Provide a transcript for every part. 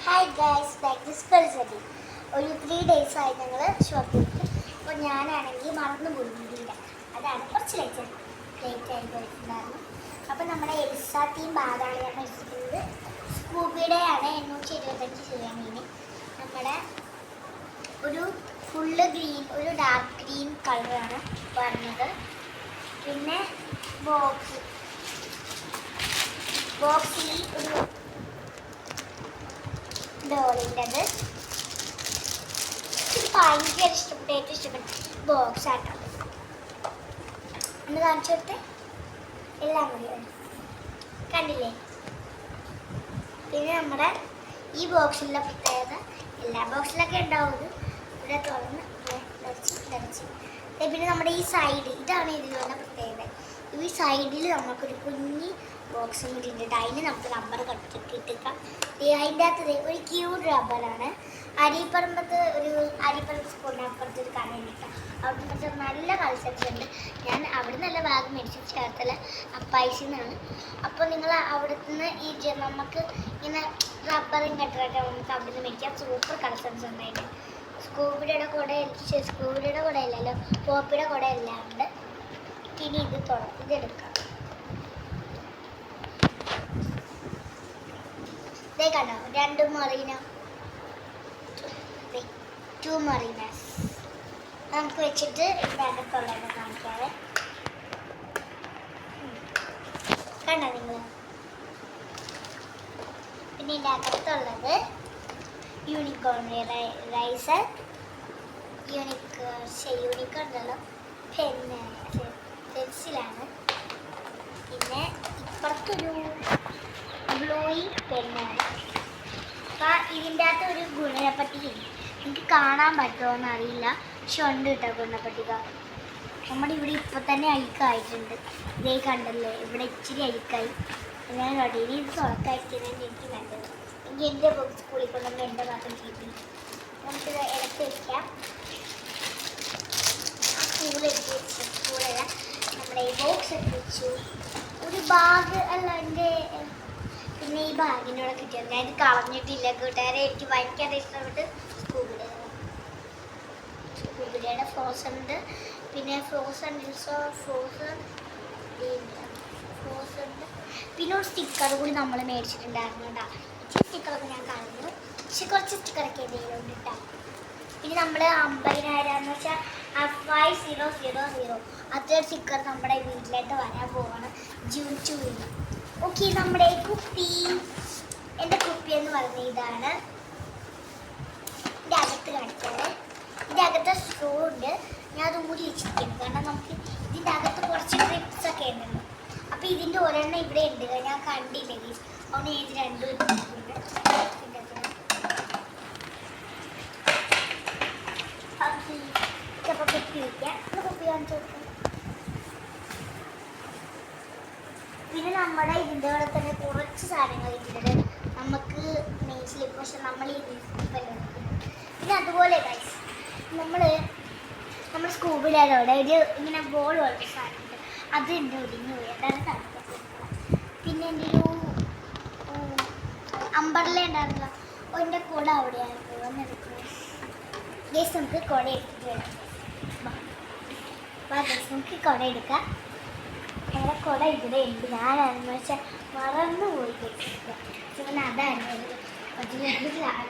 Hi guys like this പരിസരി ഒരു 3 days ആയി ഞങ്ങൾ ഷോപ്പിലേക്ക്. അപ്പോൾ ഞാനാണെങ്കിൽ മറന്നു പോയില്ല, അതാണ് കുറച്ച് ലേറ്റ് ആയി പോയിട്ടുണ്ടായിരുന്നു. അപ്പോൾ നമ്മുടെ എൽസ തീം ബാഗാണ് ഞാൻ മേടിച്ചിരിക്കുന്നത്. സ്കൂബിയുടെ ആണ് 825 രൂപയാണ്. നമ്മുടെ ഒരു ഫുള്ള് ഗ്രീൻ, ഒരു ഡാർക്ക് ഗ്രീൻ കളറാണ് പറഞ്ഞത്. പിന്നെ ബോക്സിൽ ഒരു ഡോളിൻ്റെത് ഭയങ്കര ഇഷ്ടപ്പെട്ട ബോക്സ് ആട്ടോ. ഒന്ന് കാണിച്ചു കൊടുത്തേ, എല്ലാം കൂടി കണ്ടില്ലേ. പിന്നെ നമ്മുടെ ഈ ബോക്സിലുള്ള പ്രത്യേകത, എല്ലാ ബോക്സിലൊക്കെ ഉണ്ടാവുന്നത് ഇവിടെ തുറന്ന് നിറച്ച്. പിന്നെ നമ്മുടെ ഈ സൈഡ്, ഇതാണ് ഇതിൽ വന്ന പ്രത്യേകത. ഈ സൈഡിൽ നമുക്കൊരു കുഞ്ഞി ബോക്സും കൂടി ഉണ്ട്. അതിന് നമുക്ക് റബ്ബർ കട്ടിട്ടിക്കാം. അതിൻ്റെ അകത്ത് ഒരു ക്യൂട്ട് റബ്ബറാണ്. അരിപ്പറമ്പത്ത് സ്കൂളിൻ്റെ അപ്പുറത്ത് ഒരു കടയുണ്ട് കേട്ടോ. അവിടെ നല്ല കളക്ഷൻസ് ഉണ്ട്. ഞാൻ അവിടെ നല്ല ബാഗ് മേടിച്ചു, ചേർത്തല അപ്പായിസിന്നാണ്. അപ്പോൾ നിങ്ങൾ അവിടെ നിന്ന് നമുക്ക് ഇങ്ങനെ റബ്ബറും കട്ടറൊക്കെ നമുക്ക് അവിടെ നിന്ന് മേടിക്കാം. സൂപ്പർ കളക്ഷൻസ് ഉണ്ടായിട്ട്. സ്കൂബിയുടെ കൂടെ ഇല്ലല്ലോ, പോപ്പിയുടെ കൂടെ എല്ലാം ഉണ്ട്. ഇനി ഇതെടുക്കാം. ഇതേ കണ്ടോ, 2 മറീന, 2 മറീനാസ് നമുക്ക് വെച്ചിട്ട് ഇവിടെ അകത്തുള്ളത് കാണിക്കാതെ. കണ്ടോ നിങ്ങൾ. പിന്നെ ഇതിൻ്റെ അകത്തുള്ളത് യൂണിക്കോൺ റൈസർ, യൂണിക്കോൺ ഉണ്ടല്ലോ, പെൻസിലാണ്. പിന്നെ ഇപ്പുറത്തൊരു ഗ്ലോയിങ് പെന്നാണ്. അപ്പം ഇതിൻ്റെ അകത്ത് ഒരു ഗുണപട്ടിക എനിക്ക് കാണാൻ പറ്റുമോ എന്നറിയില്ല, പക്ഷെ ഉണ്ട് കേട്ടോ ഗുണപട്ടിക. നമ്മുടെ ഇവിടെ ഇപ്പോൾ തന്നെ അഴുക്കായിട്ടുണ്ട്. ഇതേ കണ്ടല്ലേ, ഇവിടെ ഇച്ചിരി അഴുക്കായി. ഞാൻ കണ്ടു. ഇനി ഇത് തുറക്കായിരിക്കുന്നതിന് എനിക്ക് നല്ലത്. എനിക്ക് എൻ്റെ ബുക്ക് സ്കൂളിൽ കൊണ്ടുവന്ന് എൻ്റെ മാത്രം കിട്ടി. നമുക്കിത് ഇടയ്ക്ക് വയ്ക്കാം. സ്കൂളല്ല, നമ്മുടെ ഈ ബോക്സ് ഒക്കെ വെച്ചു. ഒരു ബാഗ് അല്ല എൻ്റെ. പിന്നെ ഈ ബാഗിനോടെ കിട്ടിയത് ഞാൻ ഇത് കളഞ്ഞിട്ടില്ല കൂട്ടുകാരെ. എനിക്ക് ഭയങ്കര ഇഷ്ടപ്പെട്ട് സ്കൂബിയുടെ ഫ്രോസൺ ഉണ്ട്. പിന്നെ ഫ്രോസൺ ഉണ്ട്. പിന്നെ ഒരു സ്റ്റിക്കർ കൂടി നമ്മൾ മേടിച്ചിട്ടുണ്ടായിരുന്നു കേട്ടോ. ഇച്ചിരി സ്റ്റിക്കറൊക്കെ ഞാൻ കളഞ്ഞു, പക്ഷെ കുറച്ച് സ്റ്റിക്കറൊക്കെ എന്തെങ്കിലും ഉണ്ട് കേട്ടോ. പിന്നെ നമ്മൾ 50,000 എന്ന് വെച്ചാൽ 5000 അത്രയൊരു സ്റ്റിക്കർ നമ്മുടെ വീട്ടിലായിട്ട് വരാൻ പോവാണ് ജൂൺ 2. ഓക്കെ, നമ്മുടെ കുപ്പി, എൻ്റെ കുപ്പി എന്ന് പറഞ്ഞ ഇതാണ്. ഇതിൻ്റെ അകത്ത് കാണിക്കാതെ. ഇതിൻ്റെ അകത്ത് സ്ട്രോ ഉണ്ട്. ഞാൻ അത് ഊരി വെച്ചിരിക്കുന്നു, കാരണം നമുക്ക് ഇതിൻ്റെ അകത്ത് കുറച്ച് ട്രിപ്സ് ഒക്കെ ഉണ്ടല്ലോ. അപ്പോൾ ഇതിൻ്റെ ഒരെണ്ണം ഇവിടെ ഉണ്ട്, ഞാൻ കണ്ടില്ലെങ്കിൽ അവന് ഏത് 2 ഇട്ടിട്ടുണ്ട്. അപ്പോൾ കുപ്പി വയ്ക്കാം. കുപ്പി കാണിച്ചു കൊടുക്കാം. പിന്നെ നമ്മുടെ ഇതിൻ്റെ കൂടെ തന്നെ കുറച്ച് സാധനങ്ങൾ ഇട്ടിട്ടുണ്ട്. നമുക്ക് നെയിൽ സ്ലിപ്പ്, പക്ഷെ നമ്മൾ ഈ പിന്നെ അതുപോലെ ഗൈസ് നമ്മൾ സ്കൂബിലൂടെ ഒരു ഇങ്ങനെ ബോൾ പോലത്തെ സാധനമുണ്ട്, അത് എൻ്റെ ഒടിഞ്ഞു പോയി, അതാണ് കാണിക്കുന്നത്. പിന്നെ എൻ്റെ ഒരു അമ്പർല ഉണ്ടായിരുന്നല്ലോ, എൻ്റെ കുട അവിടെയാണ് പോകുന്നെടുക്കുന്നത്. ഗൈസ് നമുക്ക് കുട എടുത്തിട്ട് വേണം. ഗൈസ് നമുക്ക് കുട എടുക്കാം. ഞങ്ങളുടെ കുട ഇവിടെ ഉണ്ട്. ഞാനാണെന്ന് വെച്ചാൽ മറന്നു പോയി കേട്ടില്ല. പിന്നെ അതാണ് സാധനം.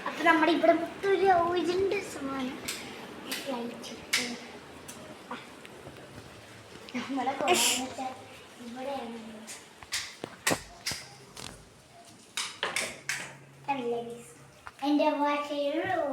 അപ്പം നമ്മുടെ ഇവിടെ മൊത്തൊരു ഇതിൻ്റെ സമാനം നമ്മുടെ കുട എന്ന് വെച്ചാൽ ഇവിടെയാണ്. എൻ്റെ ഭാഷയുള്ളൂ.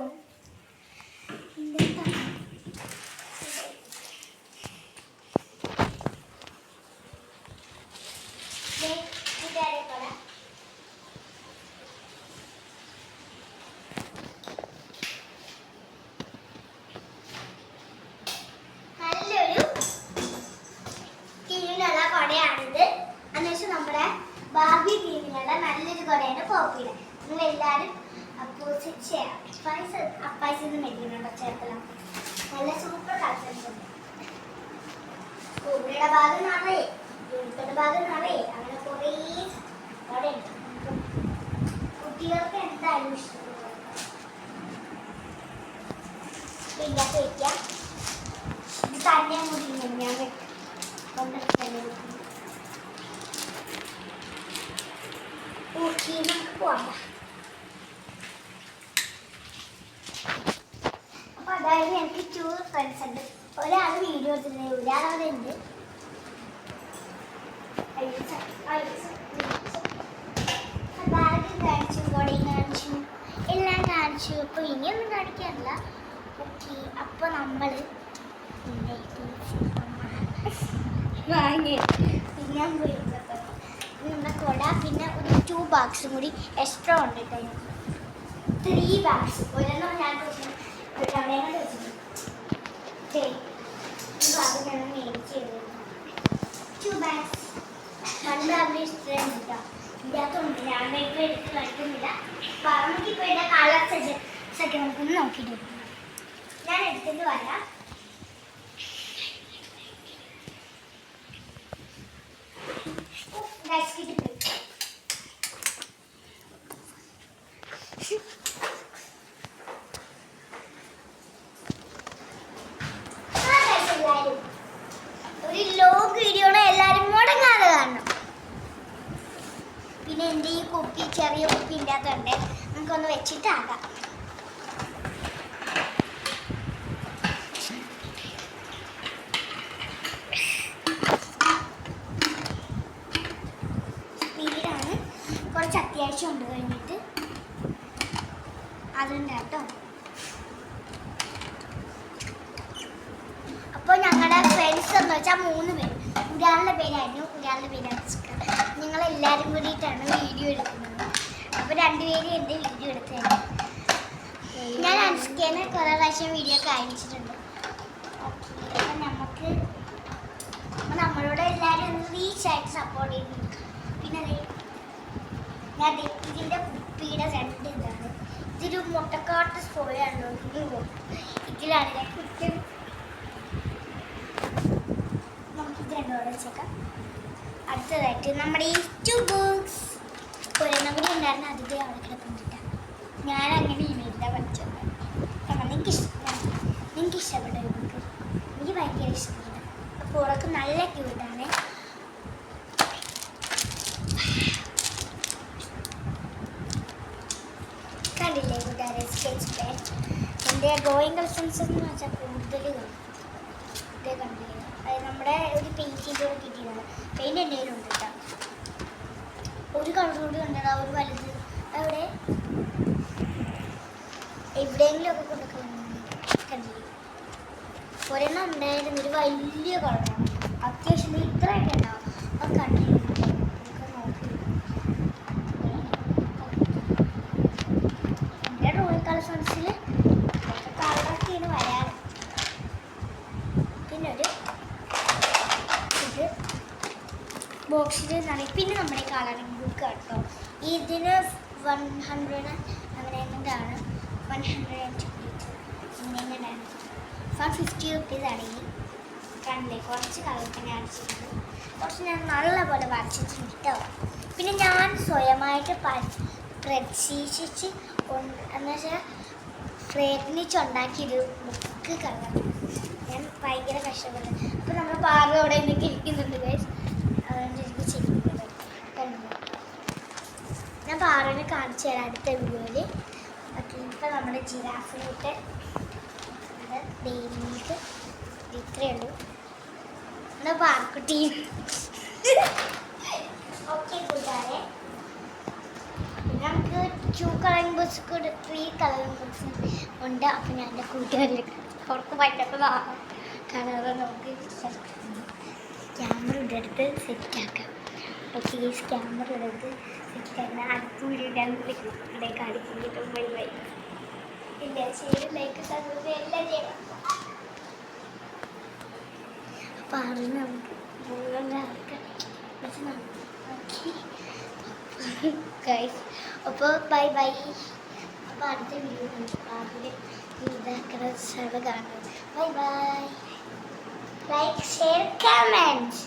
നല്ലൊരു തീമിനുള്ള കുടയാണിത്. എന്നുവെച്ചാൽ നമ്മുടെ ബാർബി തീമിനുള്ള നല്ലൊരു കുടയാണ് പോപ്പിയുടെ. നിങ്ങളെല്ലാവരും അപ്പായിസ് മേടിക്കുന്നുണ്ടോ ചേർത്തല. നല്ല സൂപ്പർ കളക്ഷൻസ് ഉണ്ട്. സ്കൂബിയുടെ ഭാഗം നിറയെ, യൂണിക്കോണിന്റെ ഭാഗം നിറയെ, അങ്ങനെ കുറേ കുടയുണ്ട്. കുട്ടികൾക്ക് എന്താ എല്ലാവരും ഇഷ്ടപ്പെടും. പിന്നെ വയ്ക്കാം. ഇത് തന്നെ മുടിഞ്ഞു ഞാൻ കൊണ്ടെടുത്തല്ലേ. ഓക്കെ, നമുക്ക് പോവാം. അപ്പോൾ അതായത് എനിക്ക് 2 ഫ്രണ്ട്സ് ഉണ്ട്. ഒരാൾ വീഡിയോ എടുത്തിട്ടുണ്ട്, ഒരാൾ അവിടെ ഉണ്ട്. ബാഗ് കാണിച്ചു, ബോഡിയും കാണിച്ചു, എല്ലാം കാണിച്ചു. അപ്പോൾ ഇനിയൊന്നും കാണിക്കാറില്ല. ഓക്കെ, അപ്പോൾ നമ്മൾ വാങ്ങി പിന്നെ പോയിരുന്നത് നമ്മുടെ കൊട, പിന്നെ ഒരു 2 ബാഗ്സും കൂടി എക്സ്ട്രാ ഉണ്ട് കേട്ടോ. 3 ബാഗ്സ്. ഒരെണ്ണം ഞാൻ അവിടെയാണ് വെച്ചിട്ടുണ്ട്. ഈ ബാഗ് ഞാൻ മേടിച്ച് 2 ബാഗ്സ്. 1 ബാഗ് ഇഷ്ടമാണ് കേട്ടോ. ഇതിനകത്തുണ്ട്, ഞാൻ ഇപ്പോൾ എടുത്ത് കളിക്കുന്നില്ല. അപ്പോൾ നമുക്കിപ്പോൾ ഇതിൻ്റെ കളർ സജസ്റ്റ് ഒക്കെ നമുക്കൊന്ന് നോക്കിയിട്ട് വരും. ഞാൻ എടുത്തിട്ട് വരാം. ഒരു ലോഗ് വീഡിയോ എല്ലാവരും മുടങ്ങാതെ കാണണം. പിന്നെ എൻ്റെ ഈ കുപ്പി, ചെറിയ കുപ്പി ഇല്ലാത്തതുണ്ട്, നമുക്കൊന്ന് വെച്ചിട്ടാകാം. സ്പീഡാണ്, കുറച്ച് അത്യാവശ്യം ഉണ്ട് കഴിഞ്ഞിട്ട് അതുണ്ട് കേട്ടോ. അപ്പോൾ ഞങ്ങളുടെ ഫ്രണ്ട്സ് എന്ന് വെച്ചാൽ 3 പേര്. ഒരാളുടെ പേരായിരുന്നു, ഒരാളുടെ പേരാണ് അൻസ്ക. ഞങ്ങളെല്ലാവരും കൂടിയിട്ടാണ് വീഡിയോ എടുക്കുന്നത്. അപ്പോൾ 2 പേര് എൻ്റെ വീഡിയോ എടുത്തത്. ഞാൻ അൻസ്കേനെ കുറേ പ്രാവശ്യം വീഡിയോ കാണിച്ചിട്ടുണ്ട്. അപ്പം നമ്മളോട് എല്ലാവരും ഒന്ന് റീച്ചായിട്ട് സപ്പോർട്ട് ചെയ്യുന്നു. പിന്നെ ഞാൻ ഇതിൻ്റെ കുപ്പിയുടെ 2 ഇതാണ്. ഇതൊരു മുട്ടക്കാട്ട് സ്പോയാണ്. ഇതിലാണ് ഞാൻ കുറ്റം. നമുക്കിത് 2 വെച്ചേക്കാം. അടുത്തതായിട്ട് നമ്മുടെ ഈ 2 ബുക്സ്. ഒരെണ്ണം കൂടി ഉണ്ടായിരുന്നു, അതിൻ്റെ അവിടെ കിടപ്പുണ്ടിട്ടാണ്. ഞാൻ അങ്ങനെ ഇല്ല പഠിച്ചത്. നിങ്ങൾക്ക് ഇഷ്ടപ്പെട്ട ഒരു ബുക്ക്. എനിക്ക് ഭയങ്കര ഇഷ്ടപ്പെട്ടു. അപ്പോൾ ഉറക്ക് നല്ല ക്യൂട്ടാണ്. കണ്ടില്ലേ കൂട്ടുകാരെ, സ്കെച്ച് പെൻ. എൻ്റെ ഗോയിങ് കളക്ഷൻസ് എന്ന് വെച്ചാൽ കൂടുതൽ ഇതേ കണ്ടില്ലേ. അത് നമ്മുടെ ഒരു പെയിൻറ്റിൻ്റെ കൂടെ കിട്ടിയതാണ്. പെയിൻറ്റ് എൻ്റെ കയ്യിലുണ്ട് കേട്ടോ. ഒരു കളർ കൂടി ഉണ്ടടാ, ഒരു വലുത്. അവിടെ എവിടെയെങ്കിലുമൊക്കെ കൊടുക്കുന്നുണ്ട്. കണ്ടില്ലേ, ഒരെണ്ണം ഉണ്ടായിരുന്നു, ഒരു വലിയ കളറാണ്. അത്യാവശ്യം ഇത്രയൊക്കെ ഉണ്ടാവും. അത് കണ്ടില്ല, നോക്കി എൻ്റെ ഡ്രോയിങ് കളക്ഷൻസിൽ കളറൊക്കെയാണ് വരാറ്. പിന്നെ ഒരു ഇത് ബോക്സിൽ നിന്നാണ്. പിന്നെ നമ്മുടെ കളറിംഗ് ബുക്ക് കേട്ടോ. ഇതിന് 100 അങ്ങനെ എന്താണ് 150 റുപ്പീസാണ്. ഈ കണ്ടില്ലേ, കുറച്ച് കളറൊക്കെ ഞാൻ അടിച്ചിട്ടുണ്ട്. കുറച്ച് ഞാൻ നല്ലപോലെ വരച്ചിട്ടുണ്ട് കേട്ടോ. പിന്നെ ഞാൻ സ്വയമായിട്ട് പ്രതീക്ഷിച്ച് എന്ന് വെച്ചാൽ പ്രയത്നിച്ചുണ്ടാക്കിയൊരു ബുക്ക് കളർ. ഞാൻ ഭയങ്കര കഷ്ടപ്പെട്ടു. അപ്പോൾ നമ്മൾ പാറ അവിടെ നിന്നൊക്കെ ഇരിക്കുന്നുണ്ട് ഗൈസ്. അതുകൊണ്ട് എനിക്ക് ചെയ്യുന്നത് കണ്ടു. ഞാൻ പാറനെ കാണിച്ചു തരാം അടുത്ത വീഡിയോയിൽ. ഓക്കെ, ഇപ്പോൾ നമ്മുടെ ജിറാഫിനിട്ട് ഡെയിലിക്ക് ഇത്രയേ ഉള്ളൂ. എന്നാൽ പാർക്കുട്ടി. ഓക്കെ കൂട്ടുകാരെ, പിന്നെ നമുക്ക് 2 കളറിംഗ് ബുക്സ് 3 കളറിംഗ് ബുക്സ് ഉണ്ട്. അപ്പോൾ ഞാൻ എൻ്റെ കൂട്ടുകാരിലേക്ക് അവർക്ക് പറ്റത്തതാ കളർ നമുക്ക് ക്യാമറ എടുത്ത് സെറ്റാക്കാം. ഓക്കെ, ഈ ക്യാമറ എടുത്ത് സെറ്റാക്കാം. അടുത്ത വീഡിയോ ഞാൻ കാണിക്കുന്നുണ്ട്. Bye bye. ഇല്ല ചെയ്ത് ലൈക്ക് സബ്സ്ക്രൈബ് എല്ലാം ചെയ്യണം. അപ്പോൾ അറിഞ്ഞ് നമുക്ക് ഗൈസ്. അപ്പോൾ ബൈ ബൈ. അപ്പോൾ അടുത്ത വീഡിയോ അതിൽ ഇതാക്കുന്ന കാണുന്നത്. Bye bye. Like share comment.